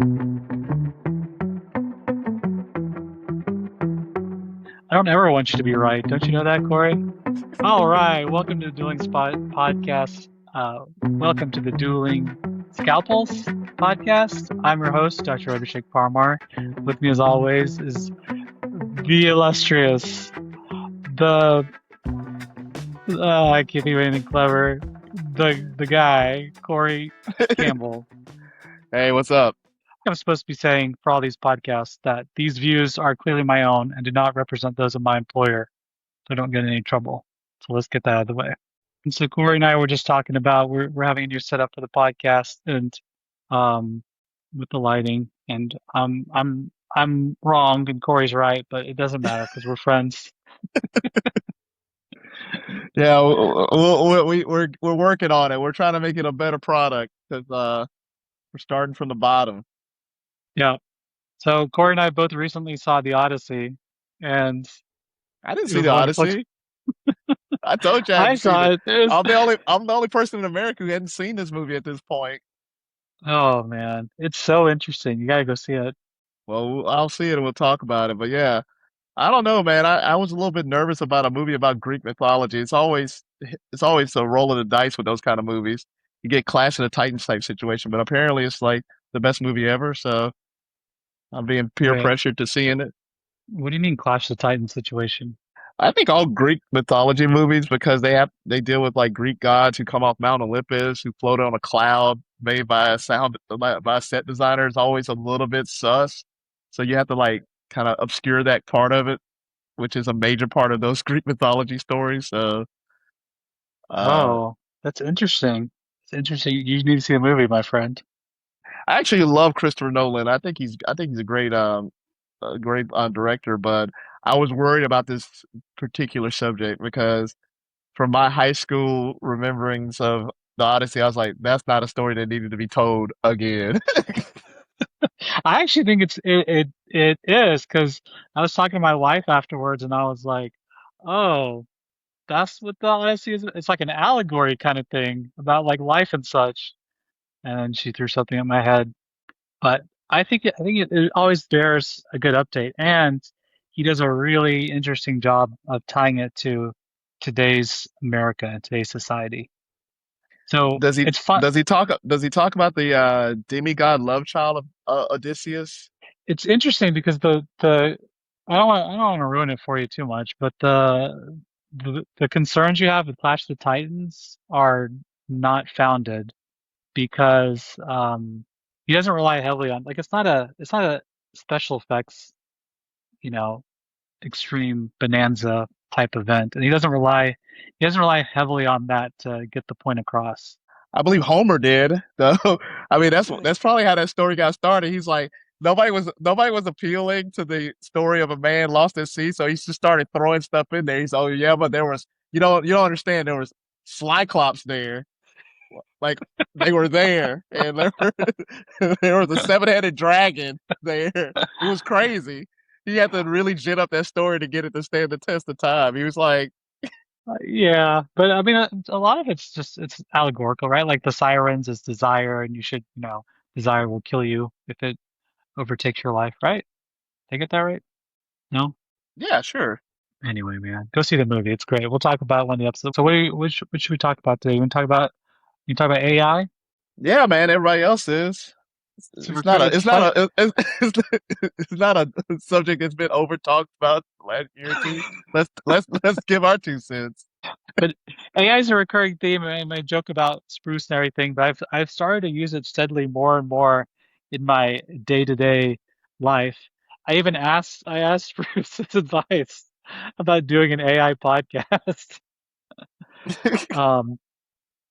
I don't ever want you to be right. Don't you know that, Corey? All right. Welcome to the Dueling Spot podcast. Welcome to the Dueling Scalpels podcast. I'm your host, Dr. Abhishek Parmar. With me, as always, is the illustrious, the I can't think of anything clever. The guy, Corey Campbell. Hey, what's up? I'm supposed to be saying for all these podcasts that these views are clearly my own and do not represent those of my employer, so I don't get in any trouble. So let's get that out of the way. And so Corey and I were just talking about we're having a new setup for the podcast and um with the lighting and I'm wrong and Corey's right, but it doesn't matter because we're friends. Yeah, we're working on it. We're trying to make it a better product because we're starting from the bottom. Yeah. So Corey and I both recently saw the Odyssey and I didn't it see was the wonderful. Odyssey. I told you I I hadn't seen saw it. it. It was, I'm the only person in America who hadn't seen this movie at this point. oh man, it's so interesting. You gotta go see it. Well, I'll see it and we'll talk about it. But yeah, I don't know, man. I was a little bit nervous about a movie about Greek mythology. It's always a roll of the dice with those kind of movies. You get Clash of the Titans type situation, but apparently it's like the best movie ever. So I'm being peer Wait, pressured to seeing it. what do you mean Clash of the Titans situation? I think all Greek mythology movies because they deal with like Greek gods who come off Mount Olympus, who float on a cloud made by a set designer is always a little bit sus. So you have to like kind of obscure that part of it, which is a major part of those Greek mythology stories. So uh, Oh, that's interesting. It's interesting. You need to see the movie, my friend. I actually love Christopher Nolan. I think he's a great director, but I was worried about this particular subject because from my high school rememberings of the Odyssey, I was like, that's not a story that needed to be told again. I actually think it is because I was talking to my wife afterwards, and I was like, "Oh, that's what the Odyssey is. It's like an allegory kind of thing about like life and such." And then she threw something at my head, but I think it always bears a good update, and he does a really interesting job of tying it to today's America and today's society. So Does he it's fun. does he talk about the demigod love child of Odysseus? It's interesting because the I don't want to ruin it for you too much, but the concerns you have with Clash of the Titans are not founded because he doesn't rely heavily on like it's not a special effects, you know, extreme bonanza type event, and he doesn't rely heavily on that to get the point across. I believe Homer did, though. I mean, that's probably how that story got started. He's like nobody was appealing to the story of a man lost at sea, so he just started throwing stuff in there. He's oh yeah, but there was you don't understand there was Cyclops there, like they were there, and there was a seven-headed dragon there. It was crazy. He had to really gin up that story to get it to stand the test of time. He was like, Yeah, but I mean, a lot of it's allegorical, right? Like the sirens is desire, and desire will kill you if it overtakes your life, right? Did I get that right? No? yeah, sure. Anyway, man, go see the movie. It's great. We'll talk about it one of the episodes. So what should we talk about today? You talk about AI? Yeah, man. Everybody else is. Super It's not cool. a. It's It's not fun, a. It's not a subject that's been over talked about the last year or two. Let's give our 2 cents. but AI is a recurring theme, and I joke about Spruce and everything, but I've started to use it steadily more and more in my day-to-day life. I asked Spruce his advice about doing an AI podcast, um,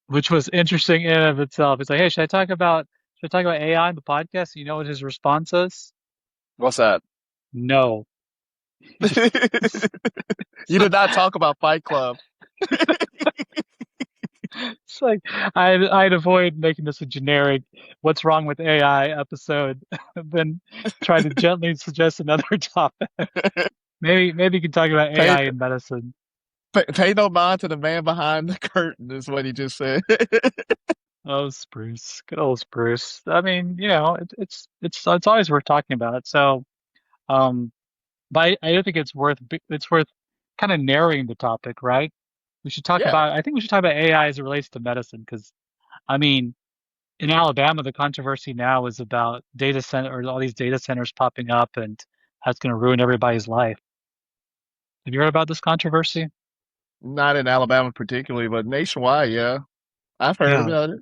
which was interesting in and of itself. It's like, hey, should I talk about AI in the podcast? You know what his response is? What's that? No. He just, You did not talk about Fight Club. it's like I'd avoid making this a generic "What's wrong with AI" episode, then try to gently suggest another topic. Maybe you can talk about Pay, AI in medicine. pay no mind to the man behind the curtain is what he just said. Oh, Spruce, good old Spruce. I mean, it's always worth talking about. So, um, but I don't think it's worth kind of narrowing the topic, right? We should talk Yeah. about. I think we should talk about AI as it relates to medicine, because I mean, in Alabama, the controversy now is about data center or all these data centers popping up and how it's going to ruin everybody's life. Have you heard about this controversy? Not in Alabama particularly, but nationwide, yeah. I've heard Yeah, about it.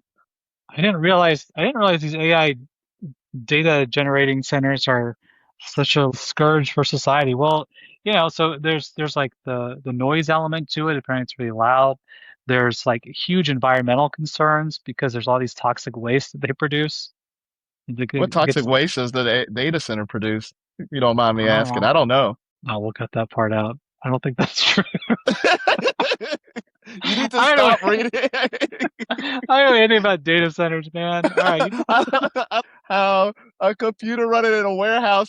I didn't realize these AI data generating centers are such a scourge for society. Well, so there's like the noise element to it. Apparently, it's really loud. There's like huge environmental concerns because there's all these toxic waste that they produce. What It toxic gets, waste does the data center produce? If you don't mind me asking. I oh, don't know. no, we'll cut that part out. I don't think that's true. You need to I don't stop know. reading. I don't know anything about data centers, man. All right. I don't how a computer running in a warehouse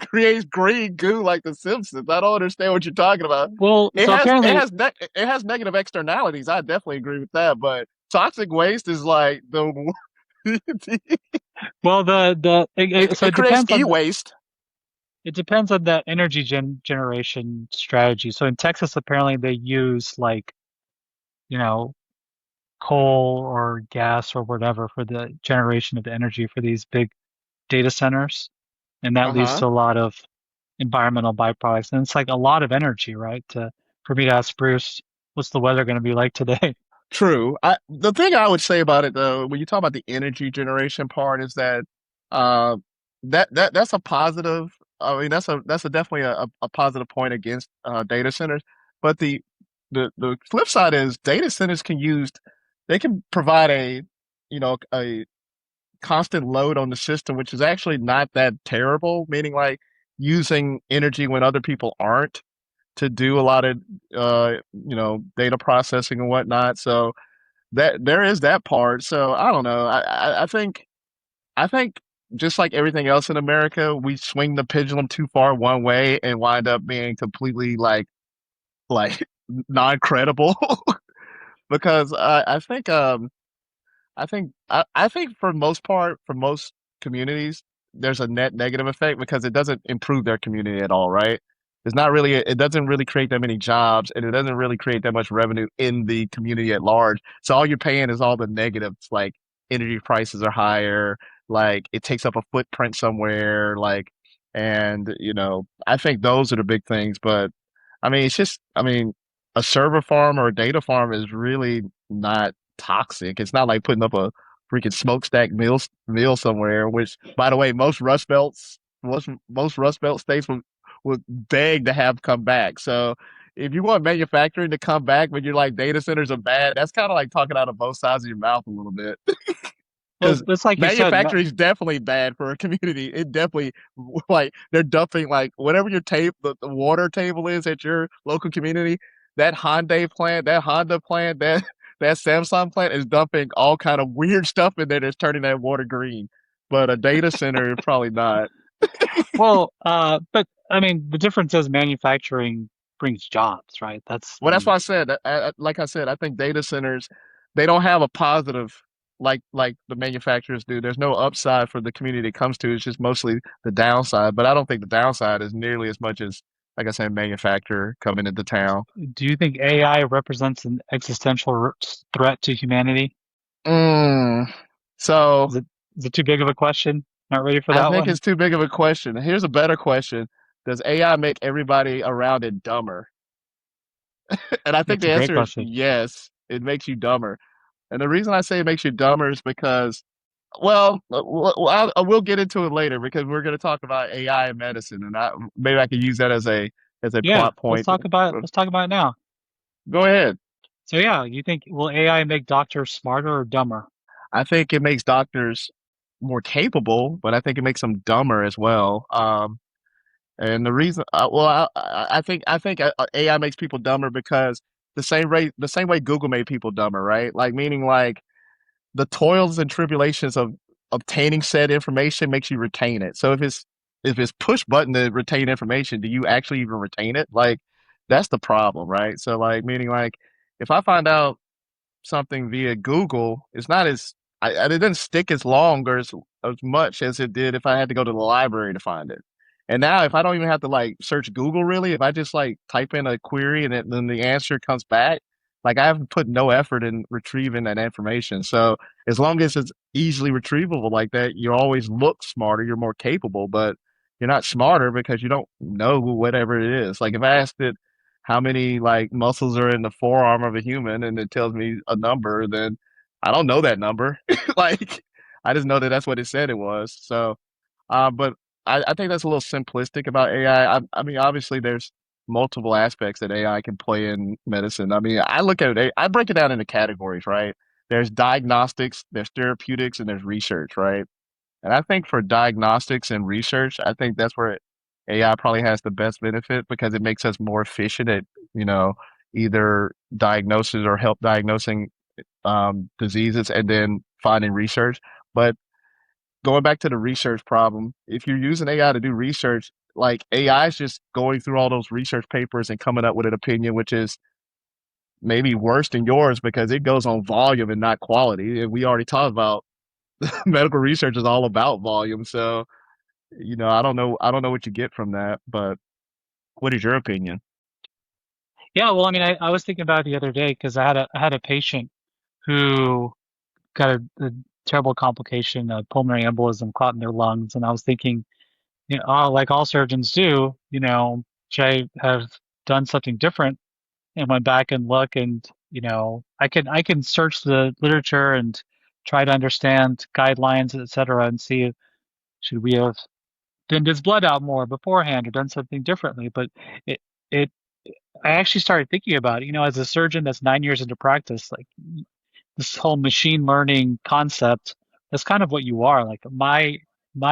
creates green goo like The Simpsons. I don't understand what you're talking about. Well, It so has it apparently, has it has negative externalities. I definitely agree with that. But toxic waste is like the well, so it creates e-waste. it depends on the energy generation strategy. So in Texas, apparently they use like, you know, coal or gas or whatever for the generation of the energy for these big data centers. And that Uh leads huh. to a lot of environmental byproducts. And it's like a lot of energy, right? For me to ask Bruce, what's the weather going to be like today? True. The thing I would say about it though, when you talk about the energy generation part, is that uh, that's a positive. I mean, that's a definitely a positive point against data centers. But the flip side is data centers they can provide a constant load on the system, which is actually not that terrible. Meaning like using energy when other people aren't to do a lot of data processing and whatnot. So that there is that part. So I don't know. I think just like everything else in America, we swing the pendulum too far one way and wind up being completely like non credible. Because I think for most part, for most communities, there's a net negative effect because it doesn't improve their community at all, right? It doesn't really create that many jobs and it doesn't really create that much revenue in the community at large. So all you're paying is all the negatives, like energy prices are higher, like it takes up a footprint somewhere, and I think those are the big things. But I mean, I mean, a server farm or a data farm is really not toxic. It's not like putting up a freaking smokestack mill somewhere. Which, by the way, most Rust Belt states would beg to have come back. So if you want manufacturing to come back, but you're like data centers are bad, that's kind of like talking out of both sides of your mouth a little bit. Well, Because it's like you said, manufacturing is definitely bad for a community. It definitely like they're dumping like whatever your the water table is at your local community. That Honda plant, that Samsung plant is dumping all kind of weird stuff in there that's turning that water green. But a data center, probably not. but I mean, the difference is manufacturing brings jobs, right? Well, I that's why mean, I said, like I said, I think data centers they don't have a positive like the manufacturers do. There's no upside for the community it comes to. It's just mostly the downside. But I don't think the downside is nearly as much as, like I said, manufacturer coming into town. do you think AI represents an existential threat to humanity? Mm. So Is it is it too big of a question? Not ready for I that think one? it's too big of a question. Here's a better question: does AI make everybody around it dumber? And I think That's the a great answer is question. yes. It makes you dumber. And the reason I say it makes you dumber is because I will get into it later because we're going to talk about AI in medicine, and maybe I could use that as a Yeah, plot point. let's talk about it now. Go ahead. So yeah, you think will AI make doctors smarter or dumber? I think it makes doctors more capable, but I think it makes them dumber as well. And the reason, I think AI makes people dumber because the same way Google made people dumber, right? Like meaning like the toils and tribulations of obtaining said information makes you retain it. So if it's push button to retain information, do you actually even retain it? Like that's the problem, right? So like meaning like if I find out something via Google, it's not as it doesn't stick as long or as much as it did if I had to go to the library to find it. And now, if I don't even have to like search Google really, if I just like type in a query and then the answer comes back, like I haven't put no effort in retrieving that information. So as long as it's easily retrievable like that, you always look smarter, you're more capable, but you're not smarter because you don't know whatever it is. Like if I asked it how many like muscles are in the forearm of a human and it tells me a number, then I don't know that number. Like I just know that that's what it said it was. So, but I think that's a little simplistic about AI. I mean, obviously there's multiple aspects that AI can play in medicine. I mean, I look at it, I break it down into categories, right? There's diagnostics, there's therapeutics, and there's research, right? And I think for diagnostics and research, I think that's where AI probably has the best benefit because it makes us more efficient at, you know, either diagnosis or help diagnosing diseases and then finding research. But going back to the research problem, if you're using AI to do research, like AI is just going through all those research papers and coming up with an opinion, which is maybe worse than yours because it goes on volume and not quality. And we already talked about medical research is all about volume. So, I don't know what you get from that, but what is your opinion? Yeah, well, I mean, I was thinking about it the other day because I had a patient who got a terrible complication, a pulmonary embolism clot in their lungs, and I was thinking, oh, like all surgeons do, should I have done something different? And went back and look, and I can search the literature and try to understand guidelines, etc., and see should we have thinned his blood out more beforehand or done something differently. But it it I actually started thinking about it, as a surgeon that's 9 years into practice, like this whole machine learning concept, that's kind of what you are. Like my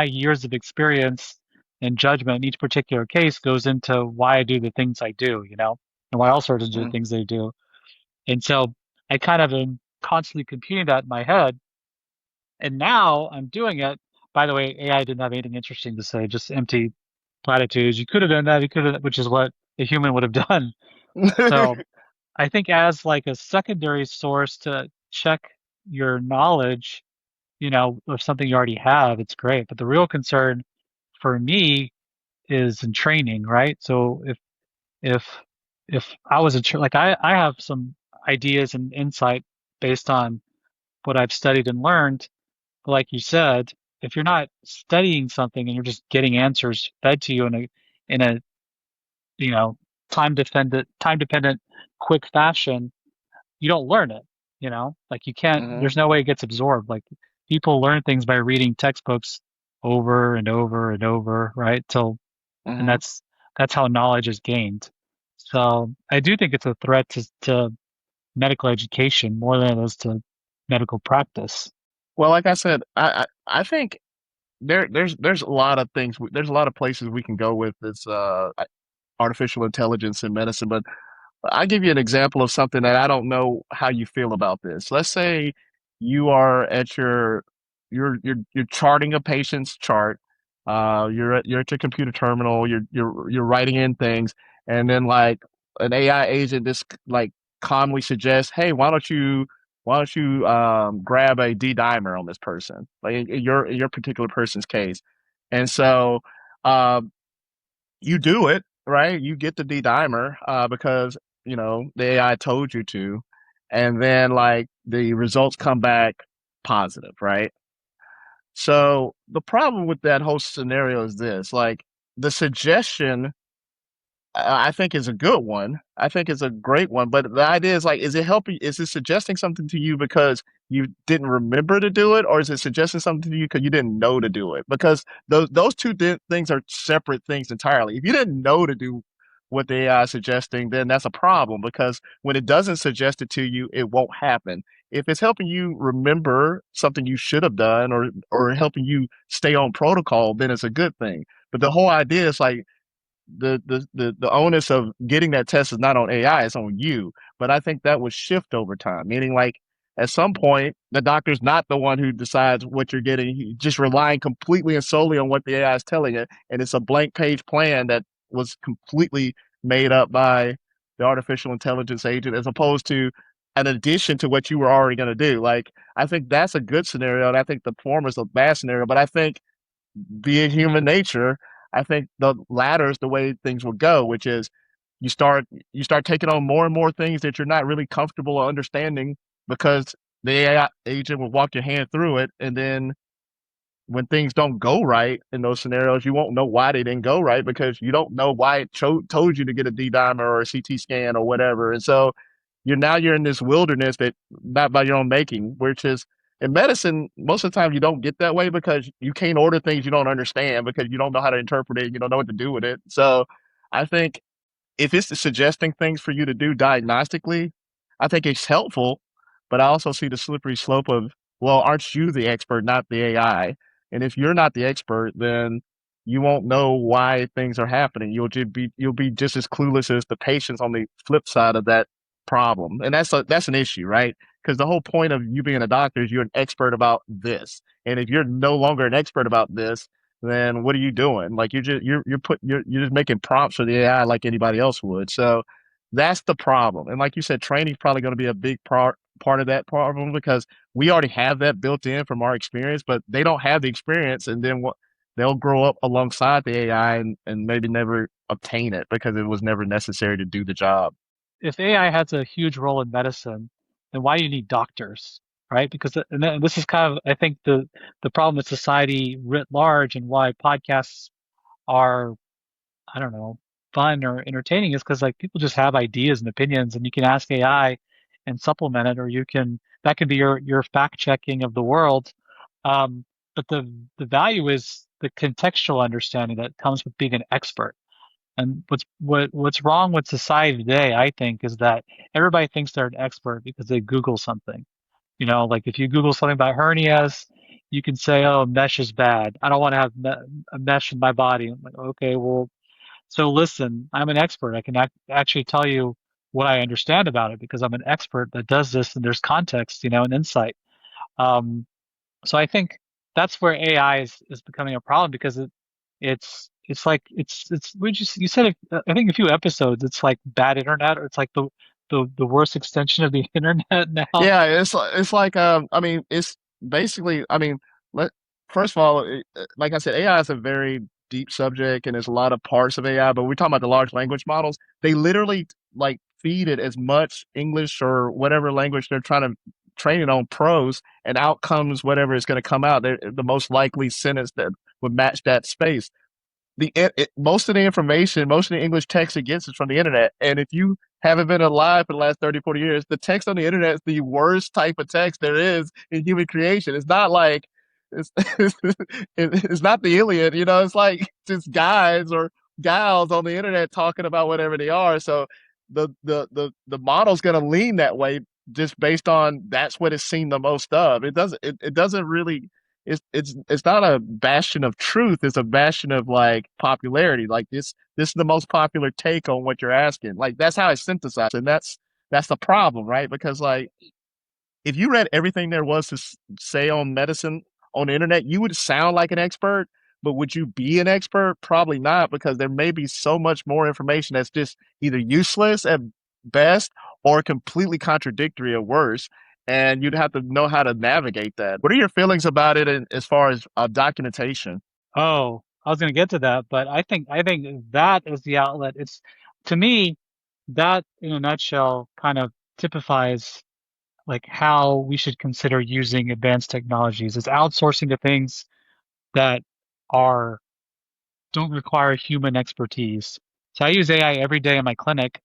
years of experience and judgment in each particular case goes into why I do the things I do, and why all surgeons do the Mm, things they do. And so I kind of am constantly computing that in my head. And now I'm doing it. By the way, AI didn't have anything interesting to say, just empty platitudes. You could have done that, you could have, which is what a human would have done. So I think as like a secondary source to check your knowledge, of something you already have, it's great. But the real concern for me is in training, right? So if if I was like I have some ideas and insight based on what I've studied and learned, but like you said, if you're not studying something and you're just getting answers fed to you in a you know time dependent quick fashion, you don't learn it, like you can't, hmm there's no way it gets absorbed. Like people learn things by reading textbooks over and over and over, right? And hmm that's how knowledge is gained. So I do think it's a threat to medical education more than it is to medical practice. Well, like I said, I think there's a lot of things. There's a lot of places we can go with this artificial intelligence in medicine, but I'll give you an example of something that I don't know how you feel about this. Let's say you are at you're charting a patient's chart. You're at your computer terminal. You're writing in things, and then like an AI agent just like calmly suggests, "Hey, why don't you grab a D dimer on this person, like in your particular person's case?" And so um, you do it, right? You get the D-dimer because, the AI told you to. And then like the results come back positive, right? So the problem with that whole scenario is this, like the suggestion I think is a good one. I think it's a great one. But the idea is like, is it helping? Is it suggesting something to you because you didn't remember to do it, or is it suggesting something to you because you didn't know to do it? Because those two things are separate things entirely. If you didn't know to do what the AI is suggesting, then that's a problem because when it doesn't suggest it to you, it won't happen. If it's helping you remember something you should have done, or helping you stay on protocol, then it's a good thing. But the whole idea is like the onus of getting that test is not on AI, it's on you. But I think that would shift over time, meaning like at some point the doctor's not the one who decides what you're getting. He's just relying completely and solely on what the AI is telling it, and it's a blank page plan that was completely made up by the artificial intelligence agent, as opposed to an addition to what you were already going to do. Like, I think that's a good scenario, and I think the former is a bad scenario. But I think, being human nature, I think the latter is the way things will go, which is you start taking on more and more things that you're not really comfortable or understanding because the AI agent will walk your hand through it, and then when things don't go right in those scenarios, you won't know why they didn't go right because you don't know why it told you to get a D dimer or a CT scan or whatever. And so you're in this wilderness that not by your own making, which is in medicine, most of the time you don't get that way because you can't order things you don't understand because you don't know how to interpret it, you don't know what to do with it. So I think if it's suggesting things for you to do diagnostically, I think it's helpful. But I also see the slippery slope of, well, aren't you the expert, not the AI? And if you're not the expert, then you won't know why things are happening. You'll be just as clueless as the patients on the flip side of that problem. And that's an issue, right? Because the whole point of you being a doctor is you're an expert about this. And if you're no longer an expert about this, then what are you doing? Like you're just making prompts for the AI like anybody else would. So that's the problem. And like you said, training is probably going to be a big part of that problem because we already have that built in from our experience, but they don't have the experience, and then what they'll grow up alongside the AI and maybe never obtain it because it was never necessary to do the job. If AI has a huge role in medicine, then why do you need doctors, right? Because and this is kind of, I think, the problem with society writ large and why podcasts are, I don't know, fun or entertaining is because like people just have ideas and opinions, and you can ask AI and supplement it, or you can that can be your fact checking of the world. But the value is the contextual understanding that comes with being an expert. And what's wrong with society today, I think, is that everybody thinks they're an expert because they Google something. You know, like if you Google something about hernias, you can say, "Oh, mesh is bad. I don't want to have a mesh in my body." I'm like, okay, well, so listen, I'm an expert. I can actually tell you what I understand about it because I'm an expert that does this, and there's context, you know, and insight. Um, so I think that's where AI is becoming a problem because it's like it's you said it, I think a few episodes. It's like bad internet, or it's like the worst extension of the internet now. Yeah, it's like I mean it's basically I mean let first of all like I said, AI is a very deep subject and there's a lot of parts of AI, but we're talking about the large language models. They literally like feed it as much English or whatever language they're trying to train it on prose, and out comes whatever is going to come out. They're the most likely sentence that would match that space. Most of the information, most of the English text it gets is from the internet. And if you haven't been alive for the last 30, 40 years, the text on the internet is the worst type of text there is in human creation. It's not like it's it's not the Iliad, you know, it's like just guys or gals on the internet talking about whatever they are. So the model's gonna lean that way just based on that's what it's seen the most of. It doesn't really it's not a bastion of truth. It's a bastion of like popularity. Like this is the most popular take on what you're asking. Like that's how it's synthesized, and that's the problem, right? Because like if you read everything there was to say on medicine on the internet, you would sound like an expert. But would you be an expert? Probably not, because there may be so much more information that's just either useless at best or completely contradictory at worst. And you'd have to know how to navigate that. What are your feelings about it as far as documentation? Oh, I was going to get to that, but I think that is the outlet. It's to me that in a nutshell kind of typifies like how we should consider using advanced technologies. It's outsourcing the things that are don't require human expertise. So I use AI every day in my clinic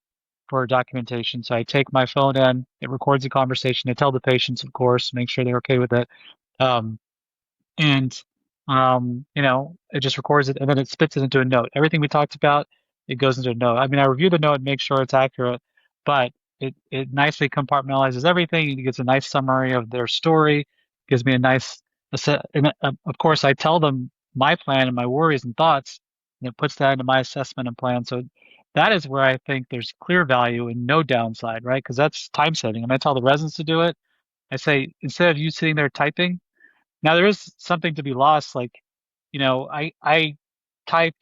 for documentation. So I take my phone in, it records the conversation. I tell the patients, of course, make sure they're okay with it. Um, and you know, it just records it and then it spits it into a note. Everything we talked about, it goes into a note. I mean, I review the note and make sure it's accurate, but it nicely compartmentalizes everything. It gives a nice summary of their story, gives me a nice, and of course, I tell them my plan and my worries and thoughts, and it puts that into my assessment and plan. So that is where I think there's clear value and no downside, right? Because that's time saving. And I tell the residents to do it. I say, instead of you sitting there typing, now there is something to be lost. Like, you know, I type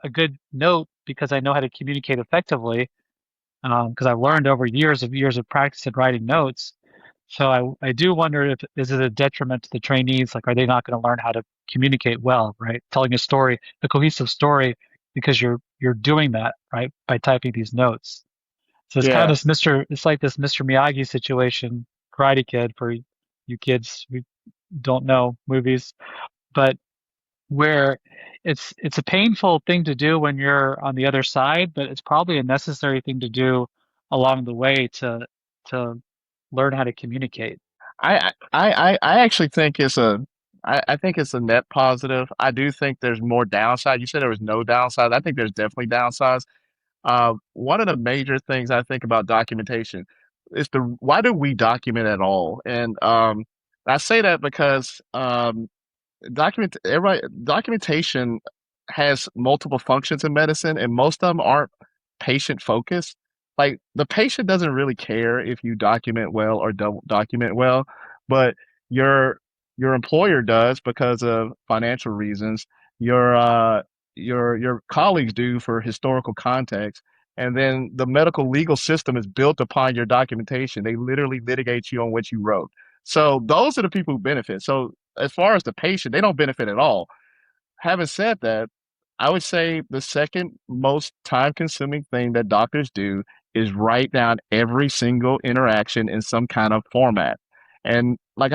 a good note because I know how to communicate effectively. because I've learned over years of practice and writing notes. So I do wonder if is it a detriment to the trainees? Like, are they not going to learn how to communicate well, right? Telling a story, a cohesive story, because you're doing that, right, by typing these notes. So it's kind of Yeah, this it's like this Mr. Miyagi situation, Karate Kid for you kids who don't know movies, but where it's a painful thing to do when you're on the other side, but it's probably a necessary thing to do along the way to learn how to communicate. I actually think I think it's a net positive. I do think there's more downside. You said there was no downside. I think there's definitely downsides. One of the major things I think about documentation is the why do we document at all? And I say that because documentation has multiple functions in medicine, and most of them aren't patient focused. Like the patient doesn't really care if you document well or don't document well, but your your employer does because of financial reasons. Your your colleagues do for historical context. And then the medical legal system is built upon your documentation. They literally litigate you on what you wrote. So those are the people who benefit. So as far as the patient, they don't benefit at all. Having said that, I would say the second most time consuming thing that doctors do is write down every single interaction in some kind of format. And like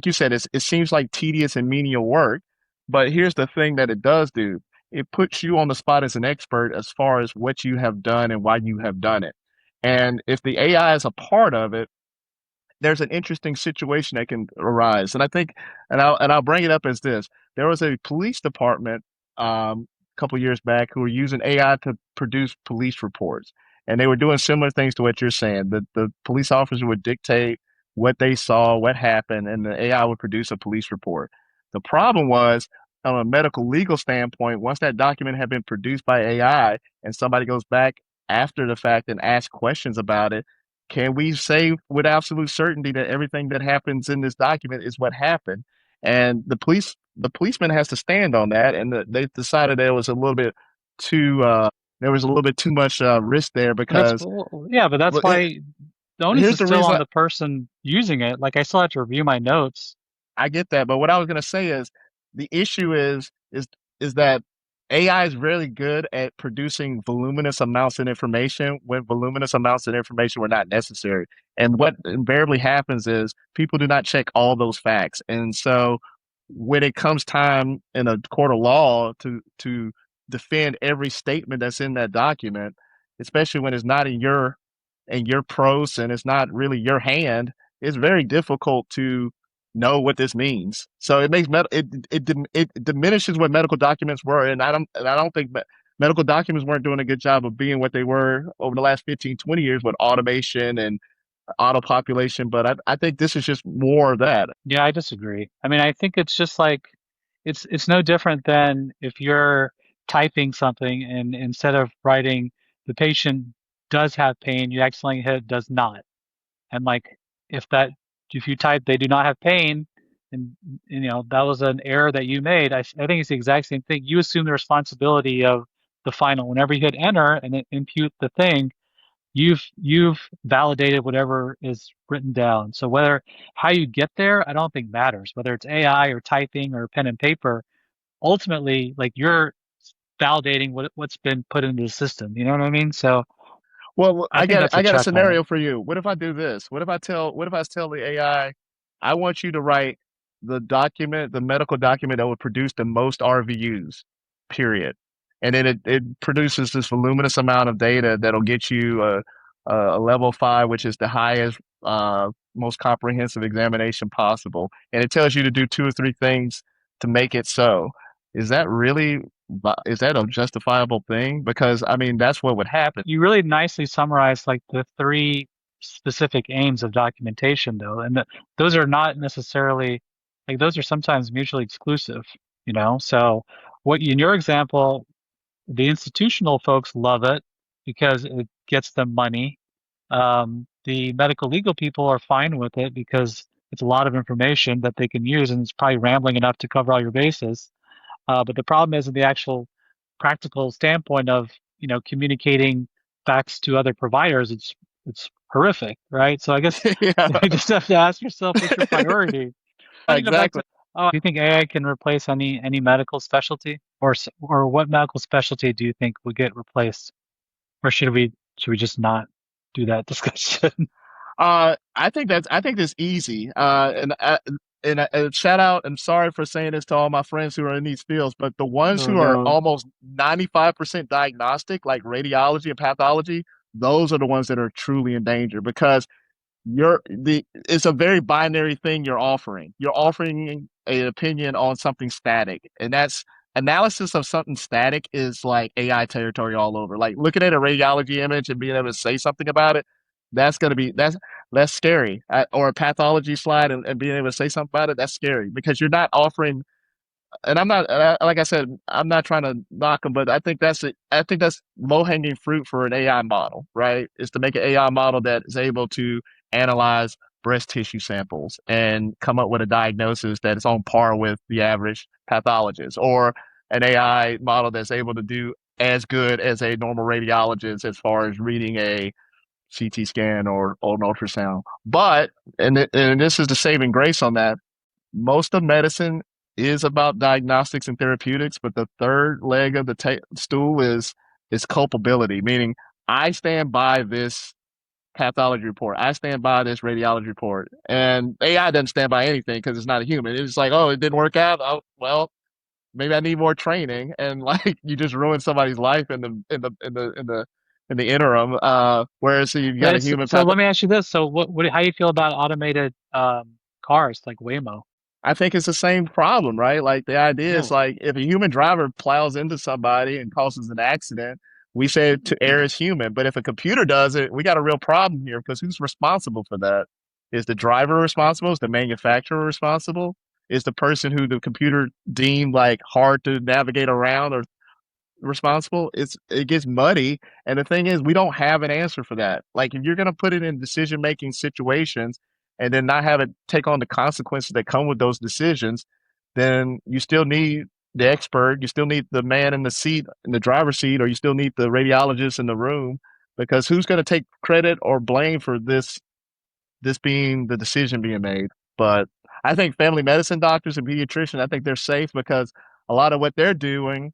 you said, it seems like tedious and menial work, but here's the thing that it does do. It puts you on the spot as an expert as far as what you have done and why you have done it. And if the AI is a part of it, there's an interesting situation that can arise. And I think, and I'll bring it up as this: there was a police department a couple years back who were using AI to produce police reports, and they were doing similar things to what you're saying. The police officer would dictate what they saw, what happened, and the AI would produce a police report. The problem was, on a medical legal standpoint, once that document had been produced by AI, and somebody goes back after the fact and asks questions about it, can we say with absolute certainty that everything that happens in this document is what happened? And the policeman has to stand on that, and they decided there was a little bit too there was a little bit too much risk there And that's because well, yeah, but that's well, it, why the onus here's is the still reason on the person using it. Like I still have to review my notes. I get that, but what I was gonna say is the issue is that AI is really good at producing voluminous amounts of information when voluminous amounts of information were not necessary. And what invariably happens is people do not check all those facts. And so when it comes time in a court of law to defend every statement that's in that document, especially when it's not in your prose and it's not really your hand, it's very difficult to know what this means. So it makes it diminishes what medical documents were, and I don't think medical documents weren't doing a good job of being what they were over the last 15, 20 years with automation and auto population. But I think this is just more of that. Yeah, I disagree. I mean, I think it's just like it's no different than if you're typing something and instead of writing the patient does have pain, you accidentally hit does not. And like if that if you type they do not have pain and that was an error that you made, I think it's the exact same thing. You assume the responsibility of the final. Whenever you hit enter and it impute the thing, you've validated whatever is written down. So whether how you get there, I don't think matters. Whether it's AI or typing or pen and paper, ultimately, like you're validating what's been put into the system. You know what I mean? So Well, I think that's a I got a check on it. scenario for you. What if I do this? What if I tell the AI, I want you to write the medical document that would produce the most RVUs, period. And then it produces this voluminous amount of data that'll get you a level five, which is the highest, most comprehensive examination possible. And it tells you to do two or three things to make it so. Is that really, is that a justifiable thing? Because I mean, that's what would happen. You really nicely summarized like the three specific aims of documentation, though, and those are not necessarily like those are sometimes mutually exclusive. So what in your example, the institutional folks love it because it gets them money. The medical legal people are fine with it because it's a lot of information that they can use, and it's probably rambling enough to cover all your bases. But the problem is in the actual practical standpoint of communicating facts to other providers, it's horrific, right? So I guess Yeah, you just have to ask yourself, what's your priority? But back exactly. to, do you think AI can replace any medical specialty, or what medical specialty do you think would get replaced, or should we just not do that discussion? I think that's easy. And shout out. I'm sorry for saying this to all my friends who are in these fields, but the ones Oh who are no. almost 95% diagnostic, like radiology and pathology, those are the ones that are truly in danger because it's a very binary thing you're offering. You're offering an opinion on something static, and that's analysis of something static is like AI territory all over. Like looking at a radiology image and being able to say something about it, that's scary. Or a pathology slide and being able to say something about it, that's scary because you're not offering, and I'm not like I said, I'm not trying to knock them, but I think that's low hanging fruit for an AI model, right? Is to make an AI model that is able to analyze breast tissue samples and come up with a diagnosis that is on par with the average pathologist, or an AI model that's able to do as good as a normal radiologist as far as reading a CT scan or an ultrasound. But and this is the saving grace on that, most of medicine is about diagnostics and therapeutics, but the third leg of the stool is culpability, meaning I stand by this pathology report, I stand by this radiology report, and AI doesn't stand by anything because it's not a human. It's like, oh, it didn't work out. Oh, well, maybe I need more training, and like you just ruin somebody's life in the interim. Whereas you got a human So path. let me ask you this. So how do you feel about automated cars like Waymo? I think it's the same problem, right? Like the idea is Really? like if a human driver plows into somebody and causes an accident, we say to err is human. But if a computer does it, we got a real problem here because who's responsible for that? Is the driver responsible? Is the manufacturer responsible? Is the person who the computer deemed like hard to navigate around or responsible? It gets muddy, and the thing is, we don't have an answer for that. Like if you're gonna put it in decision making situations and then not have it take on the consequences that come with those decisions, then you still need the expert, you still need the man in the seat in the driver's seat, or you still need the radiologist in the room because who's going to take credit or blame for this being the decision being made? But I think family medicine doctors and pediatricians, I think they're safe because a lot of what they're doing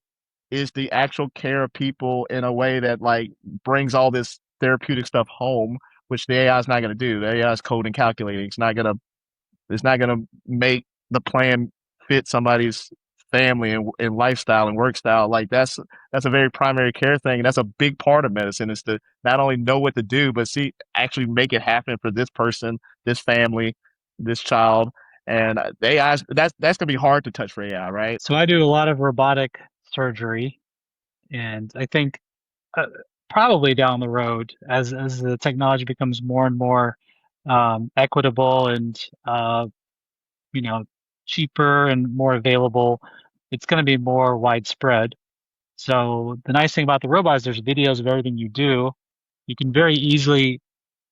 is the actual care of people in a way that like brings all this therapeutic stuff home, which the AI is not going to do. The AI is code and calculating. It's not gonna make the plan fit somebody's family and lifestyle and work style. Like that's a very primary care thing, and that's a big part of medicine is to not only know what to do, but see actually make it happen for this person, this family, this child. And the AI, that's gonna be hard to touch for AI, right? So I do a lot of robotic surgery, and I think uh, probably down the road, as the technology becomes more and more equitable and you know cheaper and more available, it's going to be more widespread. So the nice thing about the robot is there's videos of everything you do. You can very easily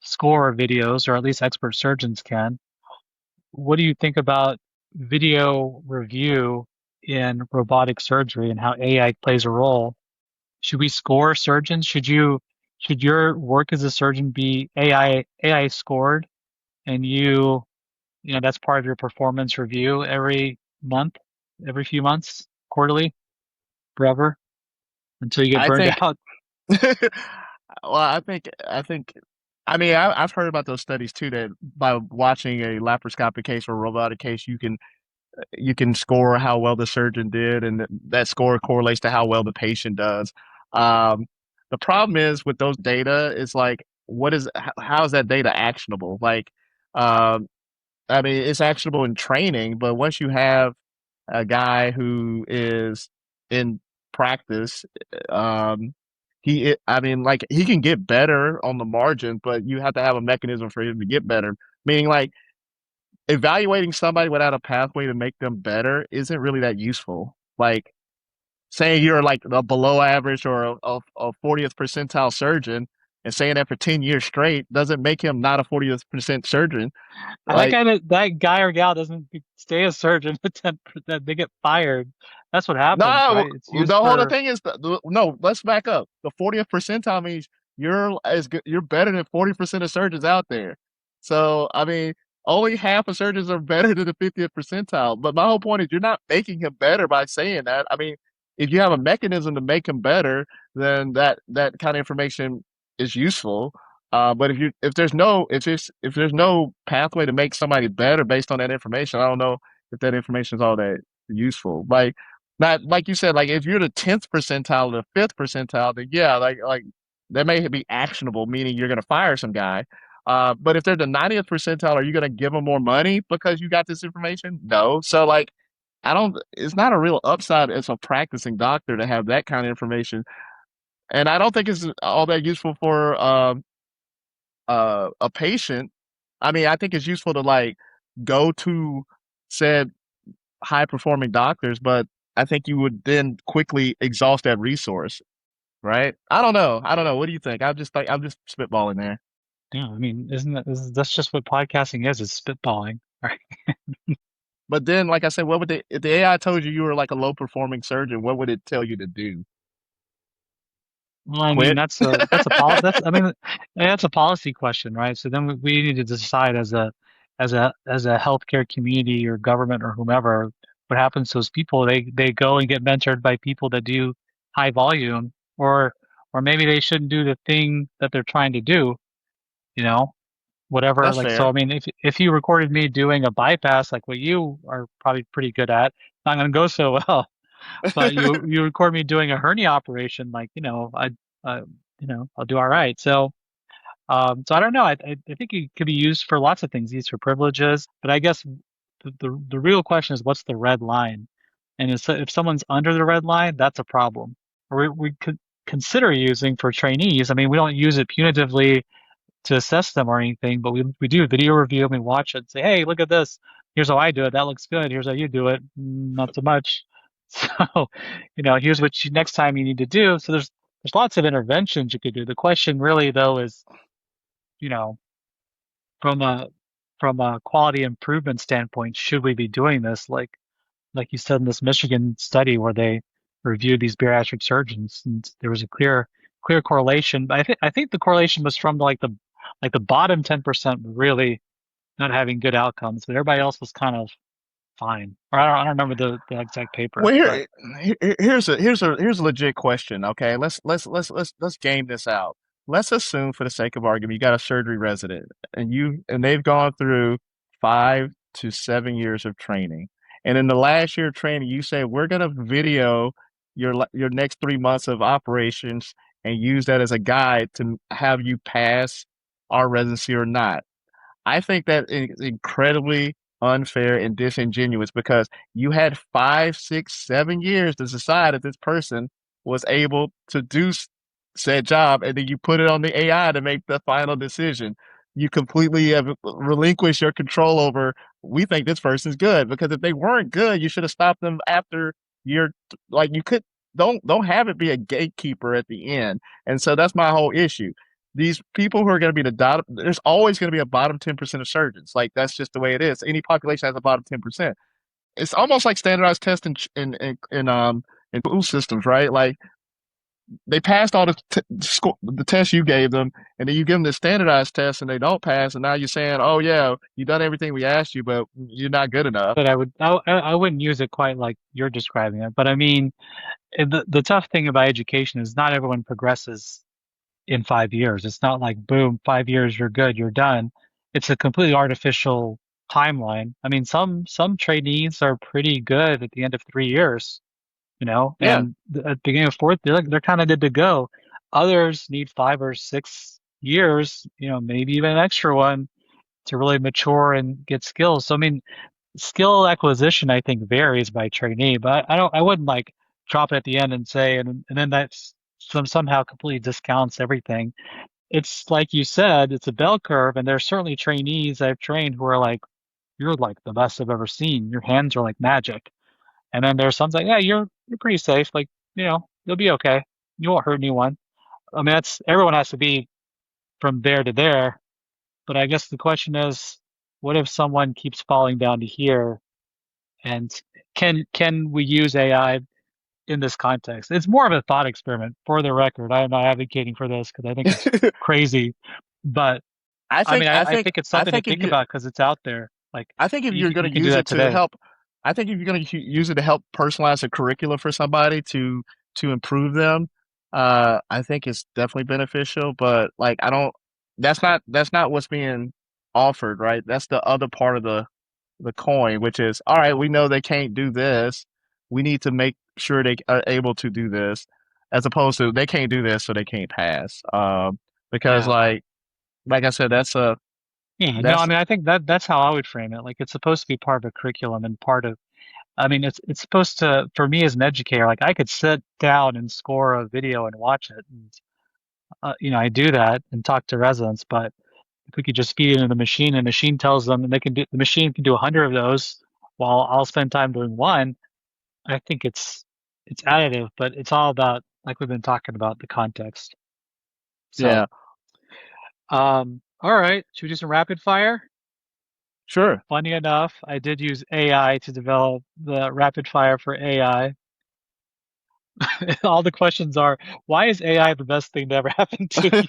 score videos, or at least expert surgeons can. What do you think about video review in robotic surgery and how AI plays a role? Should we score surgeons? Should your work as a surgeon be AI scored, and that's part of your performance review every month, every few months, quarterly, forever, until you get I burned think out? well, I think I mean I've heard about those studies too that by watching a laparoscopic case or a robotic case you can score how well the surgeon did, and that score correlates to how well the patient does. Um, the problem is with those data is like, how is that data actionable? Like, um, I mean, it's actionable in training, but once you have a guy who is in practice, um, I mean, like he can get better on the margin, but you have to have a mechanism for him to get better. Meaning, like evaluating somebody without a pathway to make them better isn't really that useful. Like saying you're like a below average or a 40th percentile surgeon and saying that for 10 years straight doesn't make him not a 40th percent surgeon. That Like, guy, that guy or gal doesn't stay a surgeon, but then they get fired. That's what happens, no, right? It's used the whole for thing is, no, let's back up. The 40th percentile means you're as good, you're better than 40% of surgeons out there. So, I mean, only half of surgeons are better than the 50th percentile. But my whole point is you're not making him better by saying that. I mean, if you have a mechanism to make him better, then that kind of information is useful. But if there's no pathway to make somebody better based on that information, I don't know if that information is all that useful. Like not like you said, like if you're the 10th percentile or the 5th percentile, then yeah, like that may be actionable, meaning you're going to fire some guy. But if they're the 90th percentile, are you going to give them more money because you got this information? No. So like, I don't. It's not a real upside as a practicing doctor to have that kind of information, and I don't think it's all that useful for a patient. I mean, I think it's useful to like go to said high performing doctors, but I think you would then quickly exhaust that resource, right? I don't know. I don't know. What do you think? I'm just spitballing there. Yeah, I mean, isn't that's just what podcasting is? It's spitballing, right? But then, like I said, what would if the AI told you you were like a low performing surgeon, what would it tell you to do? Well, I mean, Quit? that's I mean, that's a policy question, right? So then we need to decide as a healthcare community or government or whomever, what happens to those people? They go and get mentored by people that do high volume, or maybe they shouldn't do the thing that they're trying to do, you know? Whatever. That's Like, so fair. I mean, if you recorded me doing a bypass, like what you are probably pretty good at, not gonna go so well. But you record me doing a hernia operation, like, uh, I'll do all right. So, so I don't know. I think it could be used for lots of things, used for privileges. But I guess the real question is, what's the red line? And if someone's under the red line, that's a problem. Or we could consider using for trainees. I mean, we don't use it punitively to assess them or anything, but we do a video review and we watch it and say, hey, look at this. Here's how I do it. That looks good. Here's how you do it. Not so much. So, here's what next time you need to do. So there's lots of interventions you could do. The question really though is, you know, from a from a quality improvement standpoint, should we be doing this? Like you said in this Michigan study where they reviewed these bariatric surgeons, and there was a clear correlation. But I think the correlation was from like the bottom 10% really not having good outcomes, but everybody else was kind of fine. Or I don't remember the exact paper, Well, but here's a legit question. Okay, let's game this out. Let's assume, for the sake of argument, you got a surgery resident, and they've gone through 5 to 7 years of training, and in the last year of training, you say we're gonna video your next 3 months of operations and use that as a guide to have you pass our residency or not. I think that is incredibly unfair and disingenuous because you had 5, 6, 7 years to decide if this person was able to do said job, and then you put it on the AI to make the final decision. You completely have relinquished your control over. We think this person's good because if they weren't good, you should have stopped them after your like you could don't have it be a gatekeeper at the end. And so that's my whole issue. These people who are going to be there's always going to be a bottom 10% of surgeons. Like that's just the way it is. Any population has a bottom 10%. It's almost like standardized tests in school systems, right? Like they passed all the tests you gave them, and then you give them the standardized test, and they don't pass, and now you're saying, "Oh yeah, you done everything we asked you, but you're not good enough." I wouldn't use it quite like you're describing it. But I mean, the tough thing about education is not everyone progresses in 5 years. It's not like boom, 5 years, you're good, you're done. It's a completely artificial timeline. I mean, some trainees are pretty good at the end of 3 years, Yeah, and at the beginning of fourth, they're kind of good to go. Others need 5 or 6 years, maybe even an extra one to really mature and get skills. So I mean, skill acquisition I think varies by trainee, but I wouldn't like drop it at the end and say, and then that's somehow completely discounts everything. It's like you said, it's a bell curve, and there's certainly trainees I've trained who are like, you're like the best I've ever seen. Your hands are like magic. And then there's some like, yeah, you're pretty safe. Like, you'll be okay. You won't hurt anyone. I mean, that's everyone has to be from there to there. But I guess the question is, what if someone keeps falling down to here? And can we use AI in this context. It's more of a thought experiment, for the record. I am not advocating for this because I think it's crazy, but I I mean, think I I think think it's I something to think if think you about because it's out there. Like I think if you're going you to can do use that it to today. help, I think if you're going to use it to help personalize a curricula for somebody to improve them, I think it's definitely beneficial. But like, I don't. That's not what's being offered, right? That's the other part of the coin, which is all right. We know they can't do this. We need to make sure they are able to do this, as opposed to they can't do this, so they can't pass. Because Yeah. like I said, Yeah, no, I that's mean, I think that's how I would frame it. Like, it's supposed to be part of a curriculum and part of, I mean, it's supposed to, for me as an educator, like I could sit down and score a video and watch it, and I do that and talk to residents. But if we could just feed it into the machine, and the machine tells them, and the machine can do 100 of those, while I'll spend time doing one. I think it's additive, but it's all about, like we've been talking about, the context. So, yeah, all right, should we do some rapid fire? sure. Funny enough, I did use AI to develop the rapid fire for AI. All the questions are, why is AI the best thing to ever happen to you?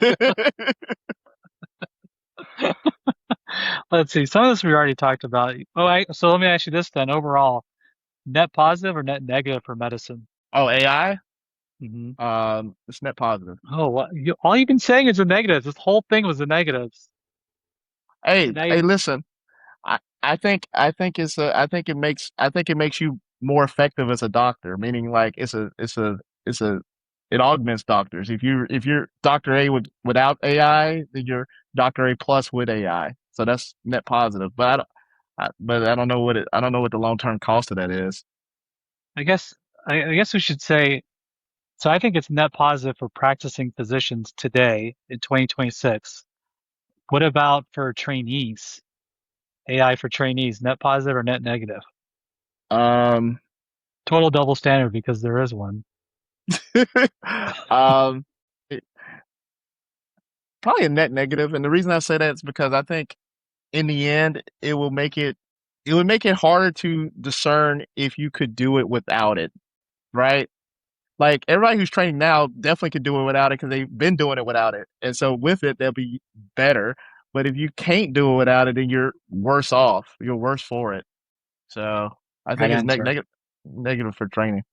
Let's see. Some of this we already talked about. So let me ask you this then. Overall, net positive or net negative for medicine? Oh, AI? Hmm. It's net positive. Oh, all you've been saying is the negatives. This whole thing was the negatives. Hey, And now hey, you, listen. I think it makes you more effective as a doctor, meaning like it's a it augments doctors. If you're Doctor A without AI, then you're Doctor A plus with AI. So that's net positive. But I don't know what the long term cost of that is. I guess, I guess we should say, so I think it's net positive for practicing physicians today in 2026. What about for trainees? AI for trainees, net positive or net negative? Um, Total double standard because there is one. um, Probably a net negative, and the reason I say that is because I think in the end it would make it harder to discern if you could do it without it, right? Like everybody who's training now definitely could do it without it because they've been doing it without it, and so with it they'll be better. But if you can't do it without it, then you're worse off. You're worse for it. So I Right think it's answer. negative for training.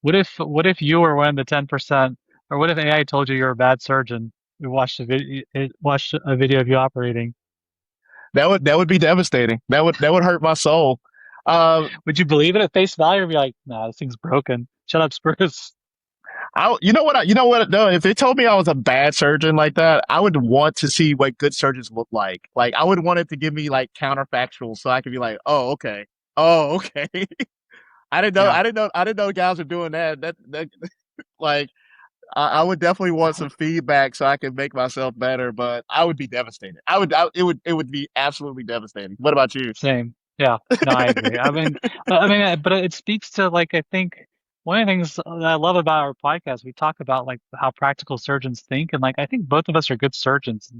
What if you were one of the 10%, or what if AI told you you're a bad surgeon? We watched watched a video of you operating. That would be devastating. That would hurt my soul. Um, Would you believe it at face value or be like, nah, this thing's broken. Shut up, Spurs. you know what though, if they told me I was a bad surgeon like that, I would want to see what good surgeons look like. Like I would want it to give me like counterfactual so I could be like, oh okay, oh okay. Yeah. I didn't know guys were doing that. That like I would definitely want some feedback so I could make myself better. But I would be devastated. It would be absolutely devastating. What about you? Same. Yeah. No, I agree. But it speaks to, like, I think one of the things that I love about our podcast, we talk about like how practical surgeons think, and like I think both of us are good surgeons.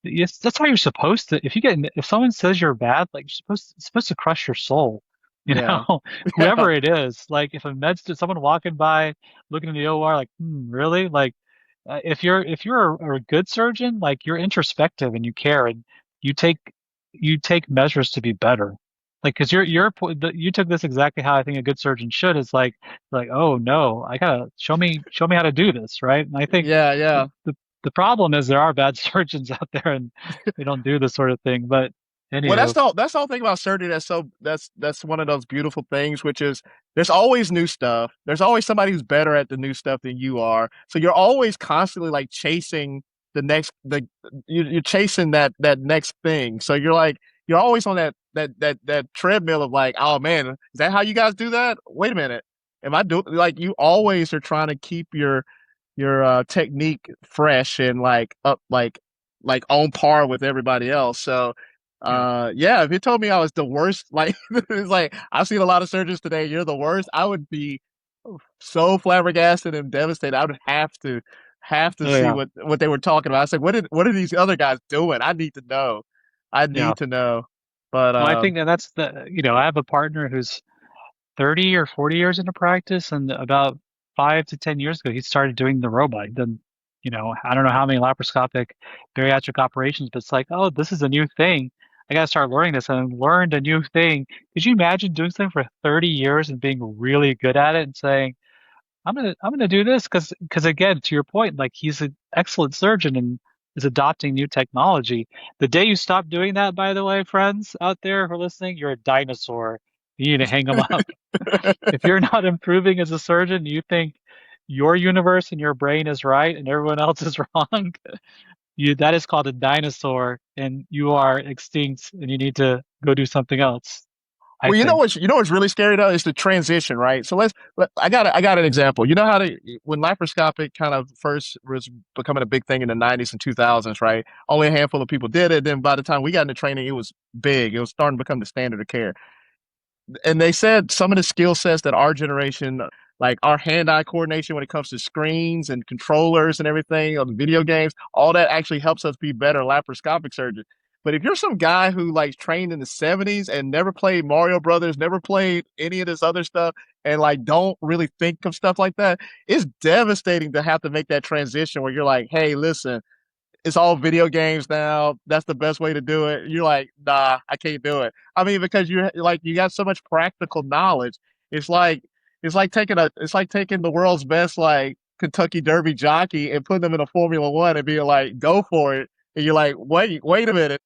Yes, that's how you're supposed to. If someone says you're bad, like it's supposed to crush your soul. You Yeah, know, yeah, whoever it is. Like if a med student, someone walking by, looking in the OR, like, really? Like, if you're a good surgeon, like you're introspective and you care and you take you take measures to be better. Like, because you took this exactly how I think a good surgeon should. It's like, oh no, I gotta show me how to do this, right? And I think yeah, the, yeah. the the problem is there are bad surgeons out there and they don't do this sort of thing. But Well, anywho, that's the whole thing about surgery. That's one of those beautiful things, which is there's always new stuff. There's always somebody who's better at the new stuff than you are. So you're always constantly like chasing you're chasing that next thing. So you're like you're always on that treadmill of like, oh man, is that how you guys do that? Wait a minute, am I doing like you always are trying to keep your technique fresh and like up like on par with everybody else. So yeah, yeah, if you told me I was the worst, like it's like I've seen a lot of surgeons today, you're the worst, I would be so flabbergasted and devastated. I would have to oh see yeah, what they were talking about. I said, what are these other guys doing? I need to know. I yeah. need to know. But Well, I think that that's I have a partner who's 30 or 40 years into practice, and about 5 to 10 years ago, he started doing the robot. Then, I don't know how many laparoscopic bariatric operations, but it's like, oh, this is a new thing. I got to start learning this, and learned a new thing. Could you imagine doing something for 30 years and being really good at it and saying, I'm gonna do this because again, to your point, like he's an excellent surgeon and is adopting new technology. The day you stop doing that, by the way, friends out there who are listening, you're a dinosaur. You need to hang them up. If you're not improving as a surgeon, you think your universe and your brain is right and everyone else is wrong. That is called a dinosaur, and you are extinct, and you need to go do something else, I Well, think. you know what's really scary though is the transition, right? So I got an example. You know how to when laparoscopic kind of first was becoming a big thing in the 90s and 2000s, right? Only a handful of people did it. Then by the time we got into training, it was big. It was starting to become the standard of care. And they said some of the skill sets that our generation, like our hand-eye coordination when it comes to screens and controllers and everything on video games, all that actually helps us be better laparoscopic surgeons. But if you're some guy who like trained in the 70s and never played Mario Brothers, never played any of this other stuff, and like don't really think of stuff like that, it's devastating to have to make that transition where you're like, hey, listen, it's all video games now. That's the best way to do it. You're like, nah, I can't do it. I mean, because you got so much practical knowledge. It's like it's like taking the world's best like Kentucky Derby jockey and putting them in a Formula One and being like, go for it. And you're like, wait a minute.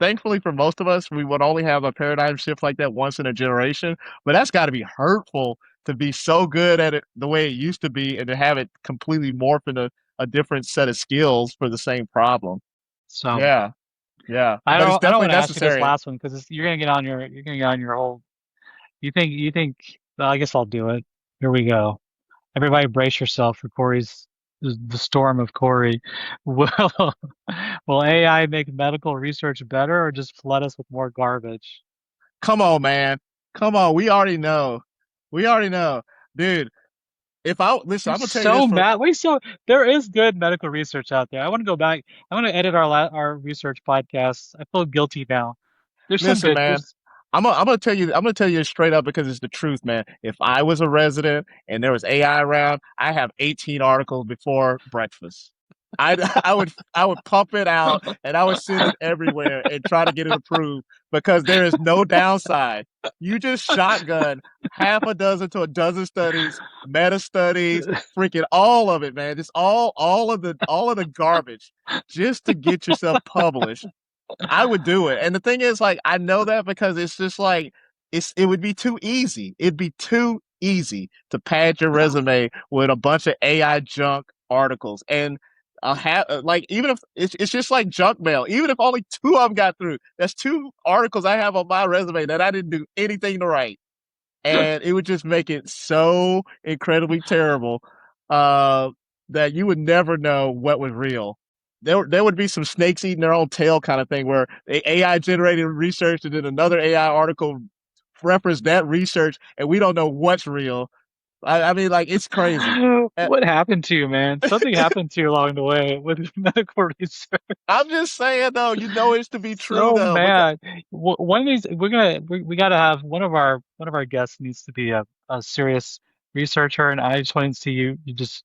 Thankfully for most of us, we would only have a paradigm shift like that once in a generation. But that's got to be hurtful to be so good at it the way it used to be and to have it completely morph into a different set of skills for the same problem. So Yeah, yeah. I But it's don't definitely want to ask you this necessary. last one because you're gonna get on your whole. You think well, I guess I'll do it. Here we go. Everybody brace yourself for Corey's the storm of Corey. Will will AI make medical research better or just flood us with more garbage? Come on, man. Come on. We already know. We already know. Dude, if I listen, You're I'm gonna tell you this so for mad. Wait, so there is good medical research out there. I want to go back. I want to edit our research podcasts. I feel guilty now. There's some listen, good. man. There's I'm gonna tell you straight up because it's the truth, man. If I was a resident and there was AI around, I have 18 articles before breakfast. I would pump it out and I would send it everywhere and try to get it approved because there is no downside. You just shotgun half a dozen to a dozen studies, meta studies, freaking all of it, man. Just all of the garbage just to get yourself published. I would do it. And the thing is, like, I know that because it's just like it would be too easy. It'd be too easy to pad your resume with a bunch of AI junk articles. And like even if it's just like junk mail, even if only two of them got through, that's two articles I have on my resume that I didn't do anything to write and it would just make it so incredibly terrible uh, that you would never know what was real. There would be some snakes eating their own tail kind of thing where the AI generated research and then another AI article referenced that research and we don't know what's real. I mean, like it's crazy. Uh, what happened to you, man? Something happened to you along the way with medical research. I'm just saying though, you know it's to be true So though because mad. One of these, we gotta have one of our guests needs to be a serious researcher, and I just want to see you just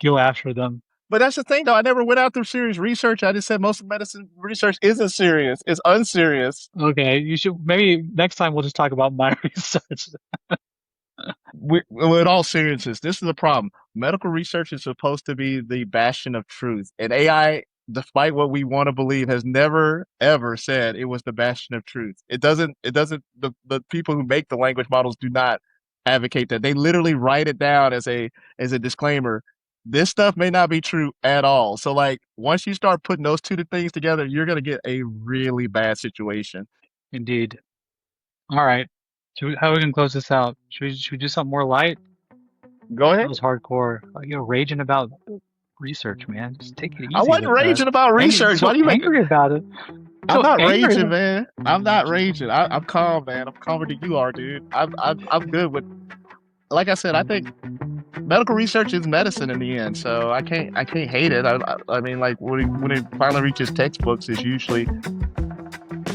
go after them. but that's the thing though. I never went out through serious research. I just said most of medicine research isn't serious. It's unserious. Okay, you should maybe next time we'll just talk about my research. In all seriousness, this is the problem. Medical research is supposed to be the bastion of truth, and AI, despite what we want to believe, has never ever said it was the bastion of truth. It doesn't. It doesn't. The people who make the language models do not advocate that. They literally write it down as a disclaimer. This stuff may not be true at all. So, like, once you start putting those two things together, you're gonna get a really bad situation. Indeed. All right. How we can close this out? Should we do something more light? Go That ahead. was hardcore. You're raging about research, man. Just take it I easy wasn't with the raging about angry. research. Why So do you make angry about it. I'm So not angry raging, about. man. I'm not raging. I'm calm, man. I'm calmer than you are, dude. I'm good with. Like I said, I think medical research is medicine in the end, so I can't hate it. I mean, like when it finally reaches textbooks, is usually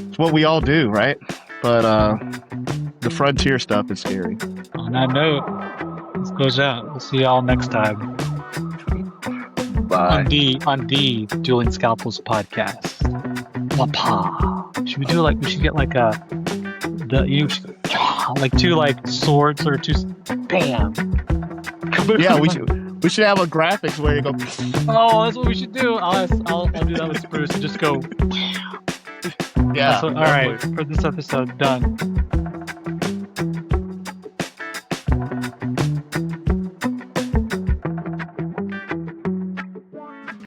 it's what we all do, right? But the frontier stuff is scary. On that note, let's close out. We'll see y'all next time Bye. on the Dueling Scalpels podcast. Wapa. Should we do like we should get like a the you should go, like two like swords or two bam. Yeah, we should have a graphics where you go. Oh, that's what we should do. I'll do that with Spruce and just go. Yeah. All right, for this episode, done.